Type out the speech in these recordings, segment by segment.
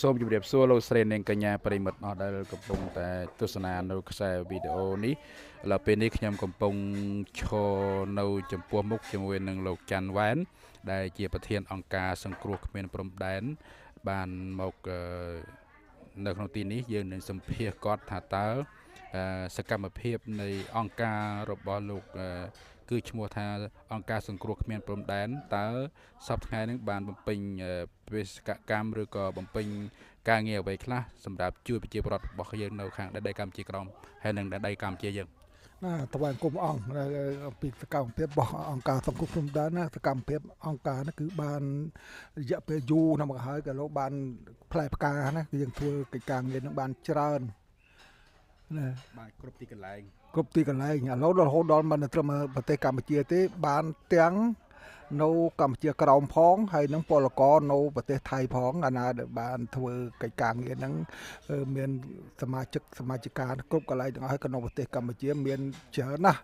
សូមជម្រាបសួរលោកស្រីនាងកញ្ញាប្រិមិត្តអស់ដែលកំពុងតែទស្សនានៅខ្សែវីដេអូនេះឥឡូវពេលនេះខ្ញុំកំពុងឈរនៅចំពោះមុខជាមួយនឹងលោកច័ន្ទវ៉ែនដែលជាប្រធានអង្គការសង្គ្រោះគ្មានព្រំដែនបានមកនៅក្នុងទីនេះយើងនឹងសម្ភាសគាត់ថាតើសកម្មភាពនៃអង្គការរបស់លោកគឺឈ្មោះថាអង្គការសង្គ្រោះគ្មានព្រំដែនតើសប្តាហ៍ថ្ងៃនេះបានបំពេញបេសកកម្មឬក៏បំពេញការងារអ្វីខ្លះសម្រាប់ជួយប្រជាពលរដ្ឋរបស់យើងនៅខាងដីកម្ពុជាក្រោមហើយនិងដីកម្ពុជាយើងណាថ្វាយគុំអង្គពីសកម្មភាពរបស់អង្គការសង្គមព្រំដែនណាសកម្មភាពអង្គការនេះគឺបានរយៈពេលយូរណាស់មកហើយក៏លោកបានផ្លែផ្កាណាគឺយើងធ្វើកិច្ចការងារនឹងបានច្រើនណាបាទគ្រប់ទីកន្លែងគ្រប់ទីកន្លែងឥឡូវរហូតដល់មិនត្រឹមប្រទេសកម្ពុជាទេបានទាំងនៅកម្ពុជាក្រោមផងហើយនឹងពលករនៅប្រទេសថៃផងអាណាដែលបានធ្វើកិច្ចការងារហ្នឹងមានសមាជិកាគ្រប់កន្លែងទាំងអស់ហើយក្នុងប្រទេសកម្ពុជាមានច្រើនណាស់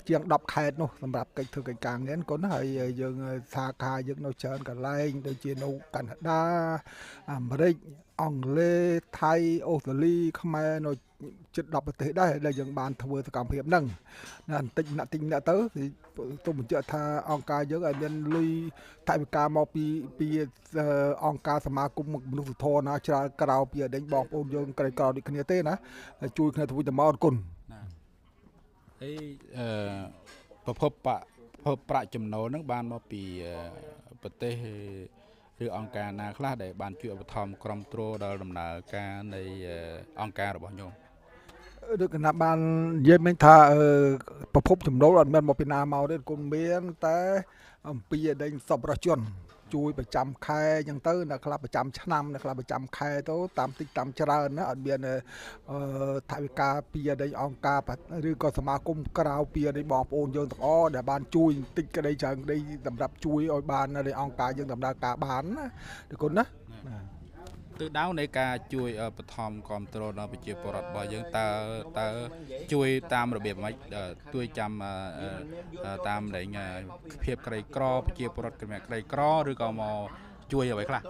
ជាង10ខេត្តនោះសម្រាប់កិច្ចធ្វើកិច្ចការងារកូនហើយយើងសាខាយើងនៅច្រើនកន្លែងដូចជានៅកាណាដាអាមេរិកអង់គ្លេសថៃអូស្ត្រាលីខ្មែរនៅជិត10ប្រទេសដែរដែលយើងបានធ្វើសកម្មភាពហ្នឹងណាបន្តិចម្នាក់ទៅទុំបញ្ជាក់ថាអង្គការយើងឲ្យមានលុយថវិកាមកពីអង្គការសមាគមមនុស្សធម៌ណាច្រើនក្រៅពីអដេញបងប្អូនយើងក្រីក្រដូចគ្នាទេណាជួយគ្នាទៅវិញទៅមកអរគុណហើយប្រភពប្រាក់ចំណូលហ្នឹងបានមកពីប្រទេសឬអង្គការណាខ្លះដែលបានជួយឧបត្ថម្ភក្រុមទ្រដល់ដំណើរការនៃអង្គការរបស់ញោមដូចកណាបាននិយាយមិញថាប្រភពចំណូលអត់មានមកពីណាមកទេគុណមានតែអំពីអដេញសប្បុរសជនជួយប្រចាំខែអញ្ចឹងទៅអ្នកខ្លះប្រចាំឆ្នាំអ្នកខ្លះប្រចាំខែទៅតាមតិចតាមច្រើនណាអត់មានថវិកាពីអដេញអង្គការឬក៏សមាគមក្រៅពីអដេញបងប្អូនយើងទាំងអស់ដែលបានជួយតិចក្តីច្រើនក្តីសម្រាប់ជួយឲ្យបានអង្គការយើងដំណើរការបានណាទេគុណណាទិសដៅនៃការជួយបឋមគ្រប់គ្រងដល់ប្រជាពលរដ្ឋរបស់យើងតើជួយតាមរបៀបម៉េចជួយចាំតាមលែងភាពក្រីក្រប្រជាពលរដ្ឋក្រីក្រឬក៏មកជួយអ្វីខ្លះ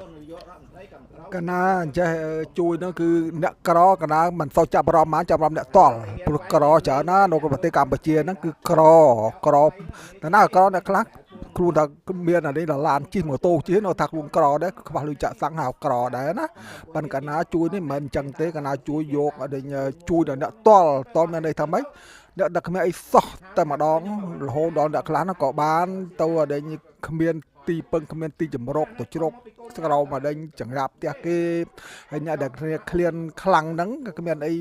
កណាអញ្ចេះជួយនោះគឺអ្នកក្រកណាមិនសូវចាប់អារម្មណ៍ចាប់អារម្មណ៍អ្នកតល់ព្រោះក្រច្រើនណានៅប្រទេសកម្ពុជាហ្នឹងគឺក្រតែណាក្រអ្នកខ្លះខ្លួនថាមានអានេះដល់ឡានជិះម៉ូតូជិះនៅថាខ្លួនក្រដែរខ្វះលុយចាក់សាំងហៅក្រដែរណាប៉ិនកណាជួយនេះមិនមែនអញ្ចឹងទេកណាជួយយកឲ្យជួយដល់អ្នកតល់មានន័យថាម៉េចអ្នកដឹកគ្មានអីសោះតែម្ដងរហូតដល់អ្នកខ្លះហ្នឹងក៏បានទៅឲ្យគ្មានទីពឹងគ្មានទីចម្រុកទៅជ្រកក្រោមមកដេញចង្រាបផ្ទះគេហើយអ្នកដែលគ្នាឃ្លានខ្លាំងហ្នឹងក៏គ្មានអី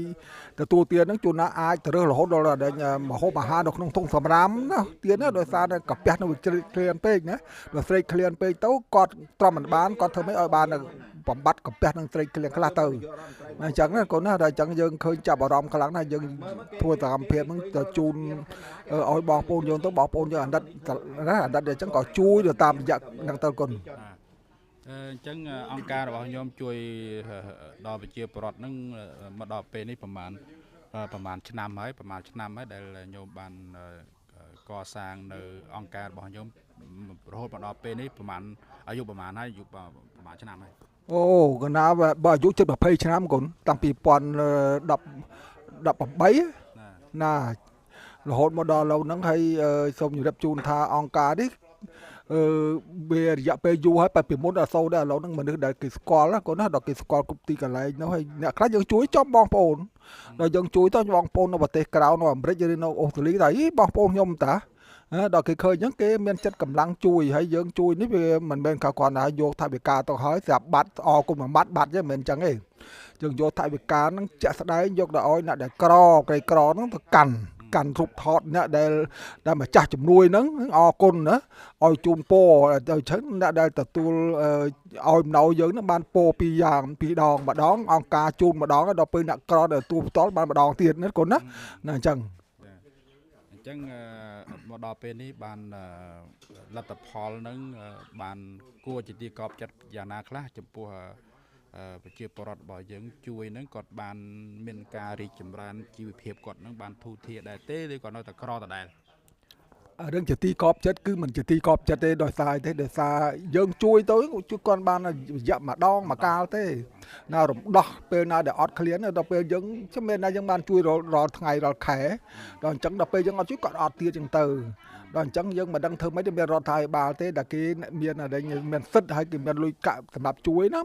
ទទួលទានហ្នឹងជួនណាអាចទៅរើសរហូតដល់ដេញមហូបអាហារនៅក្នុងធុងសម្រាមណាទានណាដោយសារតែកាពះនៅជ្រេកឃ្លានពេកណាដល់ស្រេកឃ្លានពេកទៅគាត់ទ្រាំមិនបានគាត់ធ្វើម៉េចឲ្យបានបំបត្តិកាពះនឹងស្រេកឃ្លានខ្លះទៅអញ្ចឹងណាកូនណាដល់អញ្ចឹងយើងឃើញចាប់អារម្មណ៍ខ្លាំងណាស់យើងធ្វើសកម្មភាពហ្នឹងទៅជូនឲ្យបងប្អូនយើងទៅបងប្អូនយើងអាណិតណាអាណិតអញ្ចឹងក៏ជួយទៅតាមរយៈហ្នឹងទៅគុណអញ្ចឹងអង្គការរបស់ញោមជួយដល់ប្រជាពលរដ្ឋហ្នឹងមកដល់ពេលនេះប្រហែលឆ្នាំហើយដែលញោមបានកសាងនៅអង្គការរបស់ញោមរហូតមកដល់ពេលនេះប្រហែលអាយុប្រហែលហើយអាយុប្រហែលឆ្នាំហើយអូកណាបើអាយុជិត20ឆ្នាំគុណតាំងពី2018ណារហូតមកដល់ឥឡូវហ្នឹងហើយសូមជម្រាបជូនថាអង្គការនេះវារយៈពេលយូរហើយបែបពីមុនដល់សូវដែរឥឡូវហ្នឹងមនុស្សដែលគេស្គាល់ណាគាត់ណាដល់គេស្គាល់គ្រប់ទីកន្លែងនោះហើយអ្នកខ្លះយើងជួយចំបងប្អូនដល់យើងជួយទៅបងប្អូននៅប្រទេសក្រៅនៅអាមេរិកឬនៅអូស្ត្រាលីថាបងប្អូនខ្ញុំតាដល់គេឃើញអញ្ចឹងគេមានចិត្តកម្លាំងជួយហើយយើងជួយនេះវាមិនមែនគ្រាន់តែយកថវិកាទៅហើយស្រាប់បាត់អរគុណមួយម៉ាត់បាត់ទេមិនមែនអញ្ចឹងទេយើងយកថវិកាហ្នឹងជាក់ស្ដែងយកទៅឲ្យអ្នកដែលក្រីក្រហ្នឹងទៅកាន់រូបថតអ្នកដែលម្ចាស់ជំនួយហ្នឹងអរគុណណាឲ្យជូនពរទៅចឹងអ្នកដែលទទួលឲ្យម្ដងយើងហ្នឹងបានពរ2ដងម្ដងអង្គការជូនម្ដងដល់ពេលអ្នកក្រដែលទទួលផ្ទាល់បានម្ដងទៀតណាគុណណាអញ្ចឹងមកដល់ពេលនេះបានលទ្ធផលនឹងបានគួរជាទីកប់ចិត្តយ៉ាងណាខ្លះចំពោះប្រជាពលរដ្ឋរបស់យើងជួយនឹងគាត់បានមានការរីកចម្រើនជីវភាពគាត់នឹងបានធូរធារដែរទេឬក៏នៅតែក្រដដែល រឿងជាទីកប់ចិត្តគឺមិនជាទីកប់ចិត្តទេដោយសារទេដោយសារយើងជួយទៅជួយគាត់បានរយៈម្ដងមួយកាលទេណារំដោះពេលណាដែលអត់ឃ្លានដល់ពេលយើងចាំមែនណាយើងបានជួយរាល់ថ្ងៃរាល់ខែដល់អញ្ចឹងដល់ពេលយើងអត់ជួយគាត់អត់ទៀតចឹងទៅដល់អញ្ចឹងយើងមិនដឹងធ្វើម៉េចទៅមានរដ្ឋាភិបាលទេដែលគេមានអីមានសិទ្ធហើយគេមានលុយកាក់សម្រាប់ជួយណា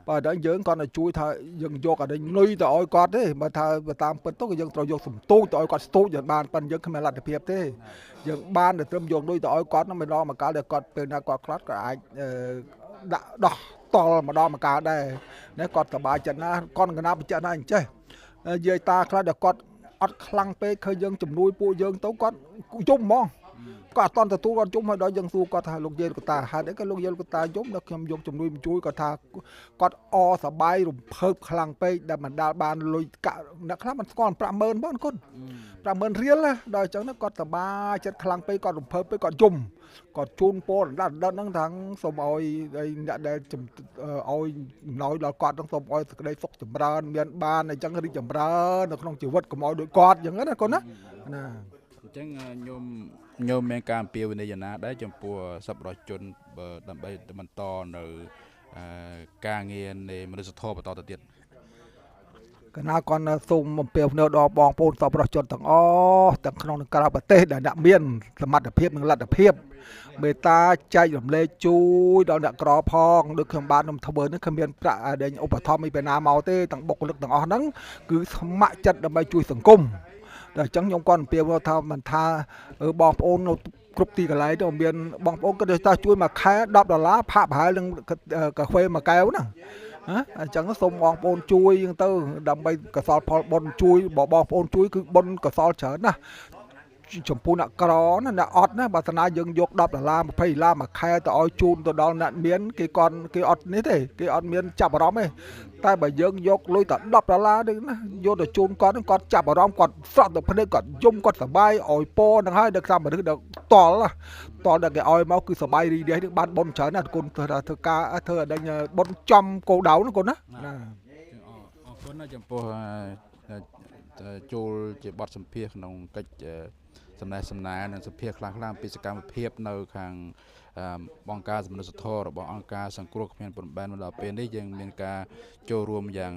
បើដល់យើងគាត់ទៅជួយថាយើងយកអីនុយទៅឲ្យគាត់ទេបើថាតាមពិតទៅយើងត្រូវយកសំទូចទៅឲ្យគាត់ស្ទូចយ៉ាងបានប៉ុន្តែយើងគ្មានលទ្ធភាពទេយើងបានតែត្រឹមយកលុយទៅឲ្យគាត់នឹងម្ដងម្កាលដែលគាត់ពេលណាគាត់ខ្លាត់ក៏អាចដាក់ដោះតល់ម្ដងម្កាលដែរណាគាត់សប្បាយចិត្តណាគាត់កណាបញ្ជាក់ណាអញ្ចេះយាយតាខ្លះដែលគាត់អត់ខ្លាំងពេកឃើញយើងជំនួយពួកយើងទៅគាត់យំហ្មងគាត់អត់តទទួលគាត់យំហើយដល់យើងសួរគាត់ថាលោកយាយកតាហេតុអីក៏លោកយាយកតាយំដល់ខ្ញុំយកជំនួយមកជួយគាត់ថាគាត់សបាយរំភើបខ្លាំងពេកដែលមិនដាល់បានលុយកាក់អ្នកខ្លះមិនស្គាល់ 50000 បងគុណ 50000 រៀលណាដល់អញ្ចឹងគាត់សបាយចិត្តខ្លាំងពេកគាត់រំភើបពេកគាត់យំគាត់ជូនពរដល់ហ្នឹងថាសូមឲ្យអ្នកដែលឲ្យណយដល់គាត់ហ្នឹងសូមឲ្យសេចក្តីសុខចម្រើនមានបានអញ្ចឹងរីកចម្រើននៅក្នុងជីវិតកុំឲ្យដូចគាត់អញ្ចឹងណាកូនណាអញ្ចឹងញោមមានការអំពាវនាវណាដែរចំពោះសប្បុរសជនដើម្បីបន្តនៅការងារនៃមនុស្សធម៌បន្តទៅទៀតកណាគាត់សូមអំពាវនាវដល់បងប្អូនសប្បុរសជនទាំងអស់ទាំងក្នុងនិងក្រៅប្រទេសដែលអ្នកមានសមត្ថភាពនិងលទ្ធភាពមេត្តាចែករំលែកជួយដល់អ្នកក្រផងដូចខ្ញុំបានខ្ញុំធ្វើនេះគ្មានប្រាក់ដែលឧបត្ថម្ភពីណាមកទេទាំងបុគ្គលិកទាំងអស់ហ្នឹងគឺស្ម័គ្រចិត្តដើម្បីជួយសង្គមតែអញ្ចឹងខ្ញុំគាត់អំពាវនាវថាមិនថាបងប្អូននៅគ្រប់ទីកន្លែងទៅមានបងប្អូនក៏ដូចថាជួយមួយខែ$10ផាកប្រហែលនឹងកាហ្វេមួយកែវហ្នឹងអញ្ចឹងសូមបងប្អូនជួយទៅដើម្បីកសលផលបុណ្យជួយបងប្អូនជួយគឺបុណ្យកសលច្រើនណាស់ចំពោះអ្នកក្រណាអ្នកអត់ណាបើតាណាយើងយក$10 $20មួយខែទៅឲ្យជូនទៅដល់អ្នកមានគេអត់នេះទេគេអត់មានចាប់អារម្មណ៍ទេតែបើយើងយកលុយតែ$10នេះណាយកទៅជូនគាត់ចាប់អារម្មណ៍គាត់ស្រក់ទៅភ្នែកគាត់យំគាត់សប្បាយឲ្យពរនឹងហើយដល់តាមមនុស្សដល់តល់ដល់គេឲ្យមកគឺសប្បាយរីករាយនឹងបានបុណ្យច្រើនណាស់គុណធ្វើការធ្វើឲ្យបុណ្យចំគោលដៅណាគុណណាអរគុណណាចំពោះចូលជាបទសម្ភាសក្នុងកិច្ចសំណេរនិងសម្ភាសខ្លះៗពីសកម្មភាពនៅខាងអង្គការសមនុស្សធម៌របស់អង្គការសង្គ្រោះគ្មានព្រំដែនមកដល់ពេលនេះយើងមានការចូលរួមយ៉ាង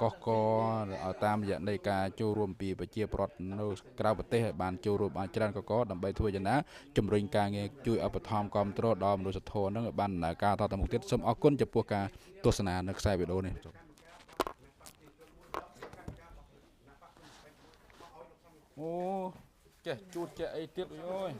កកកតាមរយៈនៃការចូលរួមពីប្រជាពលរដ្ឋនៅក្រៅប្រទេសឲ្យបានចូលរួមបានច្រើនកកកដើម្បីធ្វើយ៉ាងណាជំរុញការងារជួយឧបត្ថម្ភគ្រប់គ្រងដល់មនុស្សធម៌នឹងឲ្យបានដំណើរការតទៅមុខទៀតសូមអរគុណចំពោះការទស្សនានៅខ្សែវីដេអូនេះអូចេះជួតចេះអីទៀតអើយ